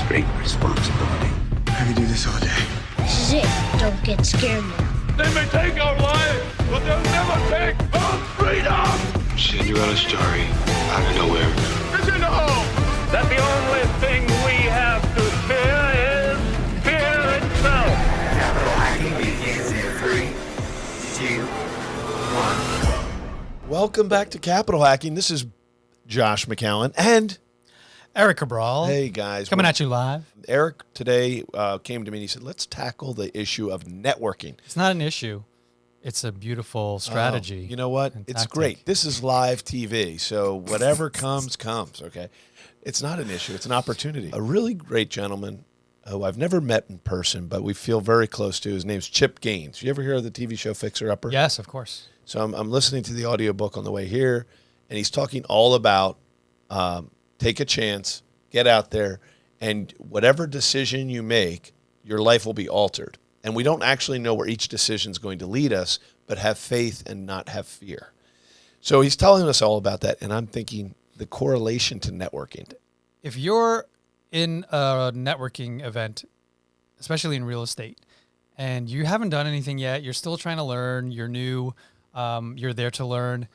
great responsibility. I could do this all day. This is it. Don't get scared now. They may take our lives, but they'll never take our freedom! Cinderella story out of nowhere. Did you know that the only thing we have to fear is fear itself? Capital Hacking begins in 3, 2, 1. Welcome back to Capital Hacking. This is Josh McCowan and Eric Cabral. hey guys, Coming at you live. Eric today came to me and he said, let's tackle the issue of networking. It's not an issue. It's a beautiful strategy. You know what? and It's tactic. great. This is live TV, so whatever comes, okay? It's not an issue. It's an opportunity. A really great gentleman who I've never met in person, but we feel very close to. His name's Chip Gaines. You ever hear of the TV show Fixer Upper? Yes, of course. So I'm listening to the audiobook on the way here, and he's talking all about take a chance, get out there, and whatever decision you make, your life will be altered. And we don't actually know where each decision is going to lead us, but have faith and not have fear. So he's telling us all about that, and I'm thinking the correlation to networking. If you're in a networking event, especially in real estate, and you haven't done anything yet, you're still trying to learn, you're new, you're there to learn.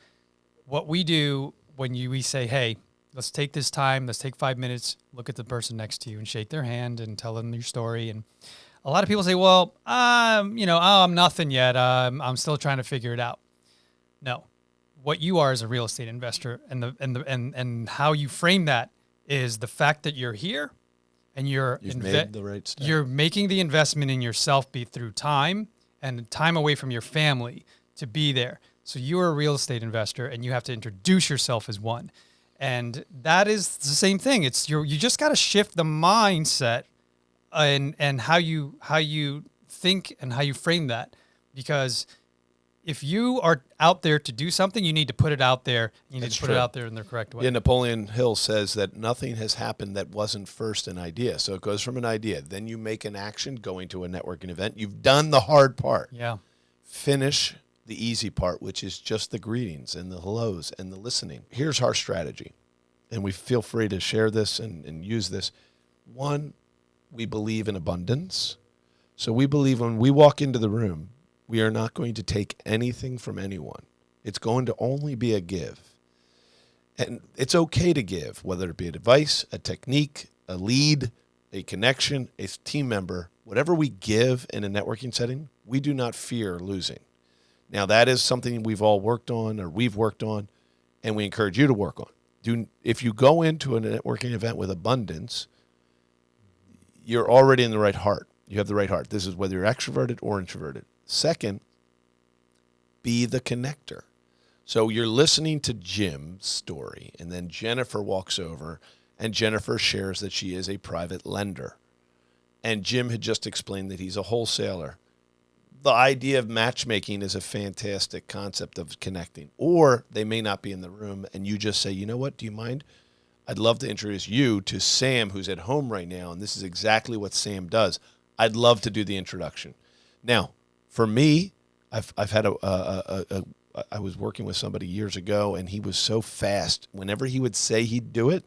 What we do when we say, hey, let's take this time, let's take 5 minutes, look at the person next to you and shake their hand and tell them your story. And a lot of people say, well, I'm nothing yet. I'm still trying to figure it out. No, what you are as a real estate investor and how you frame that is the fact that you're here and you've made the right step. You're making the investment in yourself be through time and time away from your family to be there. So you're a real estate investor and you have to introduce yourself as one. And that is the same thing. You just got to shift the mindset and how you think and how you frame that. Because if you are out there to do something, you need to put it out there. You need That's to put true. it out there in the correct way. Yeah, Napoleon Hill says that nothing has happened that wasn't first an idea. So it goes from an idea. Then you make an action going to a networking event. You've done the hard part. Yeah. Finish the easy part, which is just the greetings and the hellos and the listening. Here's our strategy, and we feel free to share this and use this. One, we believe in abundance. So we believe when we walk into the room, we are not going to take anything from anyone. It's going to only be a give. And it's okay to give, whether it be advice, a technique, a lead, a connection, a team member. Whatever we give in a networking setting, we do not fear losing. Now, that is something we've all worked on or we've worked on, and we encourage you to work on. If you go into a networking event with abundance, you're already in the right heart. You have the right heart. This is whether you're extroverted or introverted. Second, be the connector. So you're listening to Jim's story, and then Jennifer walks over, and Jennifer shares that she is a private lender. And Jim had just explained that he's a wholesaler. The idea of matchmaking is a fantastic concept of connecting. Or they may not be in the room, and you just say, you know what, do you mind? I'd love to introduce you to Sam, who's at home right now, and this is exactly what Sam does. I'd love to do the introduction. Now, for me, I've had I was working with somebody years ago, and he was so fast. Whenever he would say he'd do it,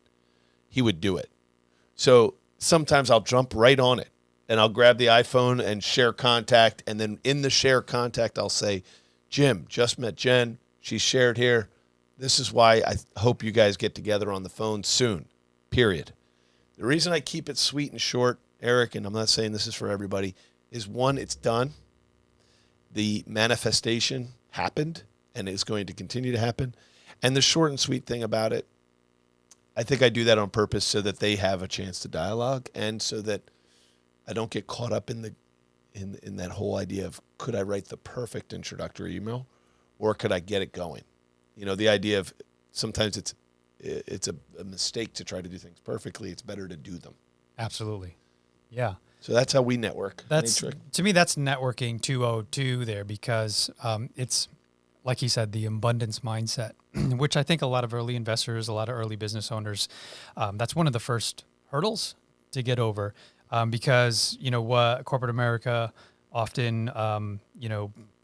he would do it. So sometimes I'll jump right on it, and I'll grab the iPhone and share contact, and then in the share contact, I'll say, Jim, just met Jen. She's shared here. This is why I hope you guys get together on the phone soon, period. The reason I keep it sweet and short, Eric, and I'm not saying this is for everybody, is one, it's done. The manifestation happened and is going to continue to happen. And the short and sweet thing about it, I think I do that on purpose so that they have a chance to dialogue and so that I don't get caught up in that whole idea of could I write the perfect introductory email or could I get it going? You know, the idea of sometimes it's a mistake to try to do things perfectly. It's better to do them. Absolutely. Yeah. So that's how we network. To me, that's networking 202 there because it's, like he said, the abundance mindset, which I think a lot of early investors, a lot of early business owners, that's one of the first hurdles to get over because, you know, what corporate America often,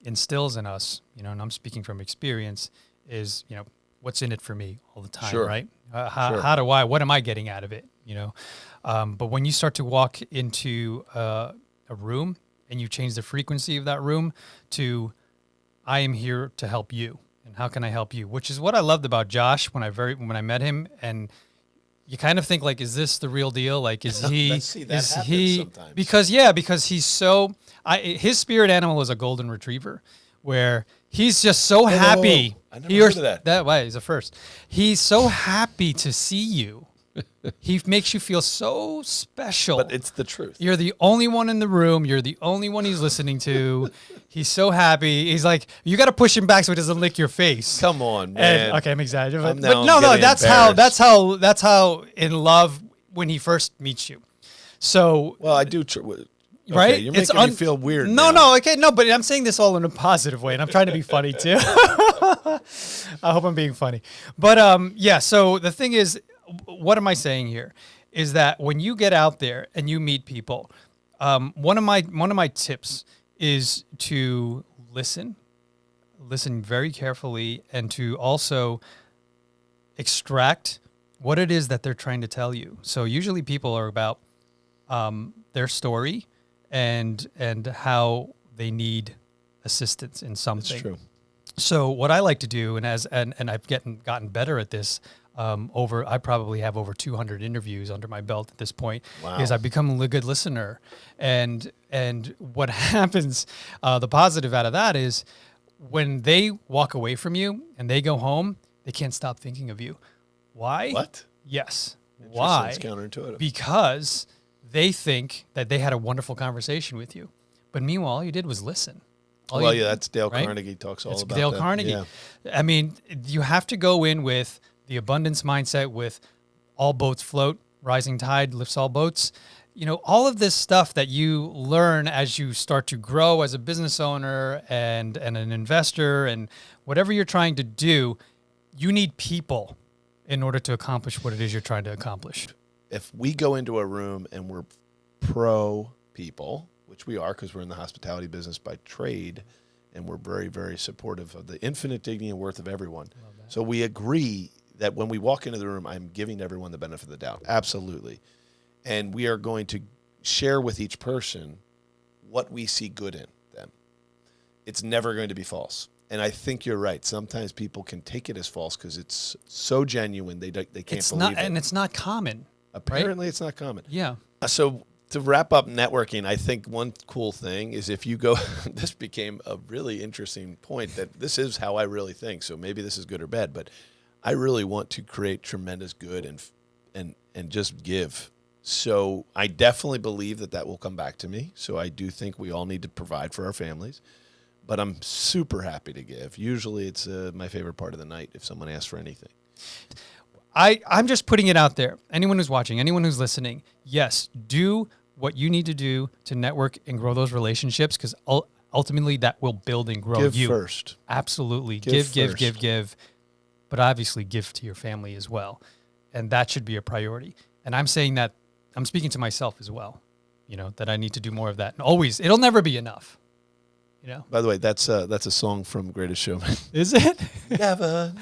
instills in us, and I'm speaking from experience, is, what's in it for me all the time, Sure. right? Sure. What am I getting out of it? you know. But when you start to walk into a room and you change the frequency of that room to, I am here to help you, and how can I help you? Which is what I loved about Josh when I met him, and you kind of think like, is this the real deal? Like, is he? See, that is happens he? sometimes. Because he's so. His spirit animal is a golden retriever, where he's just so happy. I never heard of that. That way is the first. He's so happy to see you. He makes you feel so special. But it's the truth. You're the only one in the room. You're the only one he's listening to. He's so happy. He's like, you got to push him back so he doesn't lick your face. Come on, man. And, okay, I'm exaggerating. I'm But now no, getting that's how in love when he first meets you. So Well, I do. Okay, right? You're making me feel weird. No, now. okay, no, but I'm saying this all in a positive way, and I'm trying to be funny too. I hope I'm being funny. But yeah, so the thing is, what am I saying here? Is that when you get out there and you meet people, one of my tips is to listen very carefully, and to also extract what it is that they're trying to tell you. So usually people are about their story and how they need assistance in something. That's true. So what I like to do, and I've gotten better at this. I probably have over 200 interviews under my belt at this point. Wow. Because I've become a good listener, and what happens, the positive out of that is when they walk away from you and they go home, they can't stop thinking of you. Why? What? Yes. Interesting. Why? It's counterintuitive. Because they think that they had a wonderful conversation with you, but meanwhile, all you did was listen. That's Dale right? Carnegie talks all It's about Dale that. Carnegie. Yeah. I mean, you have to go in with the abundance mindset, with all boats float, rising tide lifts all boats. You know, all of this stuff that you learn as you start to grow as a business owner and an investor, and whatever you're trying to do, you need people in order to accomplish what it is you're trying to accomplish. If we go into a room and we're pro people, which we are because we're in the hospitality business by trade, and we're very, very supportive of the infinite dignity and worth of everyone. So we agree that when we walk into the room, I'm giving everyone the benefit of the doubt. Absolutely. And we are going to share with each person what we see good in them. It's never going to be false. And I think you're right. Sometimes people can take it as false because it's so genuine they can't believe it. And it's not common. Apparently, it's not common. Yeah. So to wrap up networking, I think one cool thing is if you go, this became a really interesting point that this is how I really think. So maybe this is good or bad, but I really want to create tremendous good and just give. So I definitely believe that will come back to me. So I do think we all need to provide for our families, but I'm super happy to give. Usually it's my favorite part of the night if someone asks for anything. I'm just putting it out there. Anyone who's watching, anyone who's listening, yes, do what you need to do to network and grow those relationships, because ultimately that will build and grow Give you. first. Absolutely. Give Give. But obviously give to your family as well. And that should be a priority. And I'm saying that, I'm speaking to myself as well, you know, that I need to do more of that. And always, it'll never be enough. You know? By the way, that's a song from Greatest Showman. Is it? Never.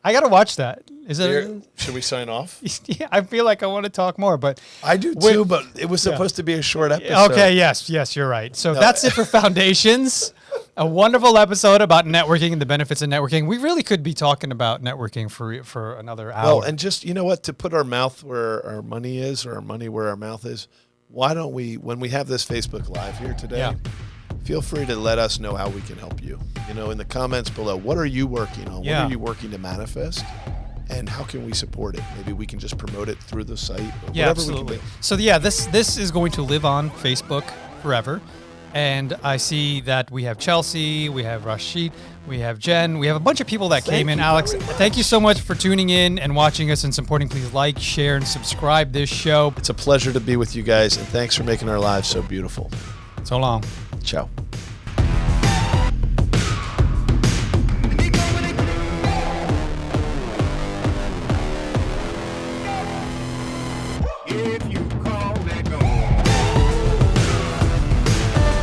I got to watch that. Is it? Here, should we sign off? Yeah, I feel like I want to talk more, but I do too, but it was supposed to be a short episode. okay, yes, you're right. So that's it for Foundations. A wonderful episode about networking and the benefits of networking. We really could be talking about networking for another hour. Well, and just, you know what, to put our mouth where our money is, or our money where our mouth is, why don't we, when we have this Facebook Live here today, feel free to let us know how we can help you. You know, in the comments below, what are you working on? Yeah. What are you working to manifest? And how can we support it? Maybe we can just promote it through the site. Or yeah, whatever absolutely. We can do. So this is going to live on Facebook forever. And I see that we have Chelsea, we have Rashid, we have Jen, we have a bunch of people that came in. Alex, thank you so much for tuning in and watching us and supporting. Please like, share, and subscribe this show. It's a pleasure to be with you guys, and thanks for making our lives so beautiful. So long. Ciao.